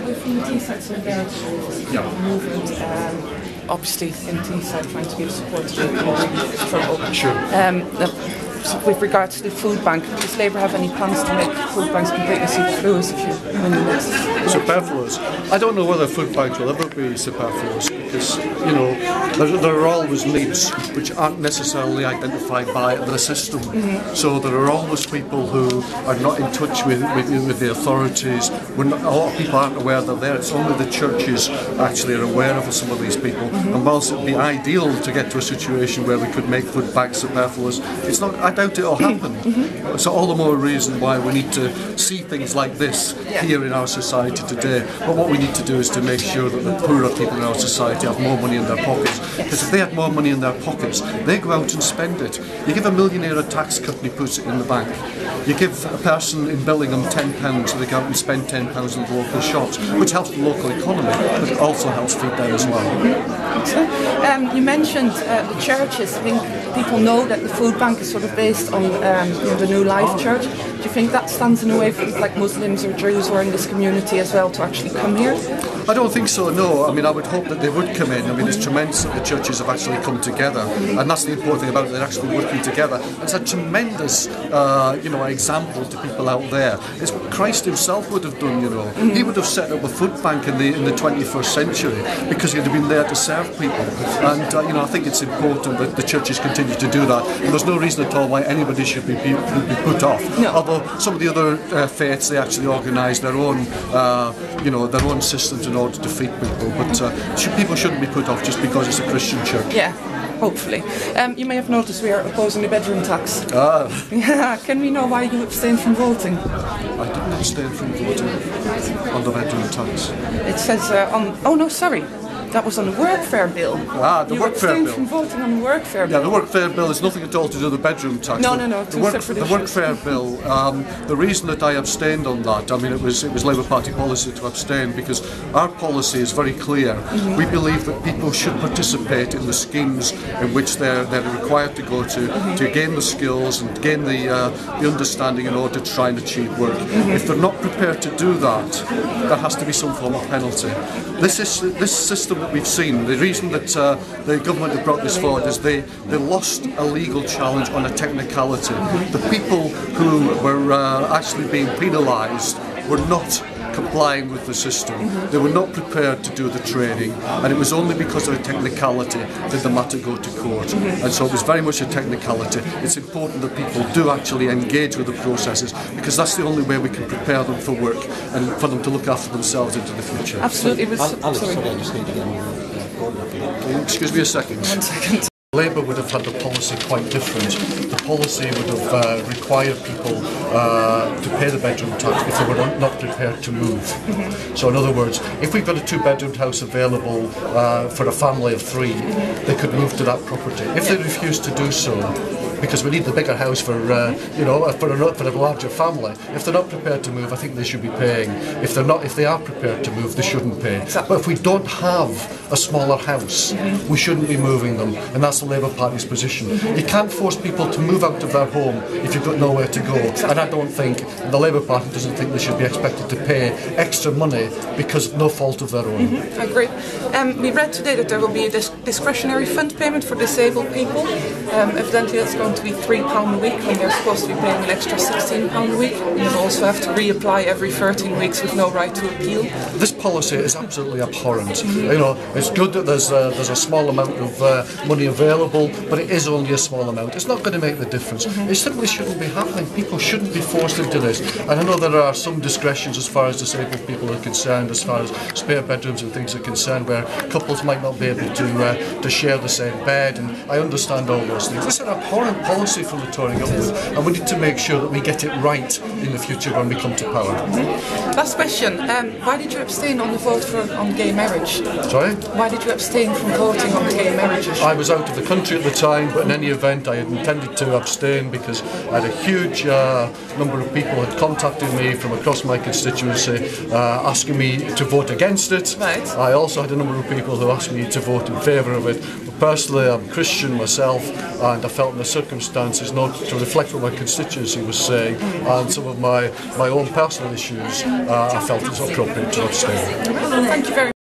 We're from the Teesside Solidarity movement, obviously in Teesside trying to give support to people in trouble. Sure. With regards to the food bank, does Labour have any plans to make food banks completely superfluous if you win the next election? Superfluous? I don't know whether food banks will ever be superfluous because, you know, there are always needs which aren't necessarily identified by the system. So there are always people who are not in touch with the authorities. A lot of people aren't aware they're there. It's only the churches actually are aware of some of these people. And whilst it would be ideal to get to a situation where we could make food banks superfluous, it's not. I doubt it'll happen. So all the more reason why we need to see things like this here in our society today. But what we need to do is to make sure that the poorer people in our society have more money in their pockets. Because if they had more money in their pockets, they go out and spend it. You give a millionaire a tax cut and he puts it in the bank. You give a person in Billingham £10 so they go out and spend £10 in the local shops, which helps the local economy, but it also helps feed them as well. You mentioned the churches. I think people know that the food bank is sort of based on the New Life Church. Do you think that stands in the way for people like Muslims or Jews who are in this community as well to actually come here? I don't think so, no. I mean, I would hope that they would come in. I mean, it's tremendous that the churches have actually come together, and that's the important thing about it, they're actually working together. It's a tremendous, example to people out there. It's what Christ himself would have done, you know. He would have set up a food bank in the 21st century because he'd have been there to serve people. And, I think it's important that the churches continue to do that. And there's no reason at all why anybody should be put off. No. Although some of the other faiths, they actually organise their own, their own systems in order to feed people. But people shouldn't be put off just because it's a Christian church. Yeah. Hopefully. You may have noticed we are opposing the bedroom tax. Ah. Can we know why you abstained from voting? I didn't abstain from voting on the bedroom tax. It says oh no, sorry. That was on the workfare bill. The workfare bill. You abstained from voting on the workfare bill. Yeah, the workfare bill has nothing at all to do with the bedroom tax. No. The workfare bill. The reason that I abstained on that, I mean, it was Labour Party policy to abstain because our policy is very clear. We believe that people should participate in the schemes in which they're required to go to gain the skills and gain the understanding in order to try and achieve work. If they're not prepared to do that, there has to be some form of penalty. This system that we've seen, the reason that the government have brought this forward is they lost a legal challenge on a technicality. The people who were actually being penalised were not complying with the system. They were not prepared to do the training, and it was only because of a technicality did the matter go to court. And so it was very much a technicality. It's important that people do actually engage with the processes because that's the only way we can prepare them for work and for them to look after themselves into the future. Absolutely. Alex, sorry, I just need to get Excuse me a second. 1 second. Labour would have had the policy quite different. The policy would have required people to pay the bedroom tax if they were not prepared to move. So in other words, if we've got a 2-bedroom house available for a family of 3, they could move to that property. If they refuse to do so, because we need the bigger house for a larger family. If they're not prepared to move, I think they should be paying. If they are prepared to move, they shouldn't pay. Exactly. But if we don't have a smaller house, we shouldn't be moving them, and that's the Labour Party's position. You can't force people to move out of their home if you've got nowhere to go. And I don't think the Labour Party doesn't think they should be expected to pay extra money because of no fault of their own. I agree. We read today that there will be a discretionary fund payment for disabled people. Evidently, that's going to be £3 a week when they're supposed to be paying an extra £16 a week. You also have to reapply every 13 weeks with no right to appeal. This policy is absolutely abhorrent. It's good that there's a small amount of money available, but it is only a small amount. It's not going to make the difference. It simply shouldn't be happening. People shouldn't be forced into this. And I know there are some discretions as far as disabled people are concerned, as far as spare bedrooms and things are concerned, where couples might not be able to share the same bed, and I understand all those things. This is an abhorrent policy from the Tory government, and we need to make sure that we get it right in the future when we come to power. Last question. Why did you abstain on the vote on gay marriage? Sorry? Why did you abstain from voting on the gay marriage issue? I was out of the country at the time, but in any event I had intended to abstain because I had a huge number of people had contacted me from across my constituency asking me to vote against it. Right. I also had a number of people who asked me to vote in favour of it. But personally, I'm Christian myself, and I felt in the circumstances, not to reflect what my constituency was saying and some of my own personal issues, I felt it was appropriate to abstain. Thank you very much.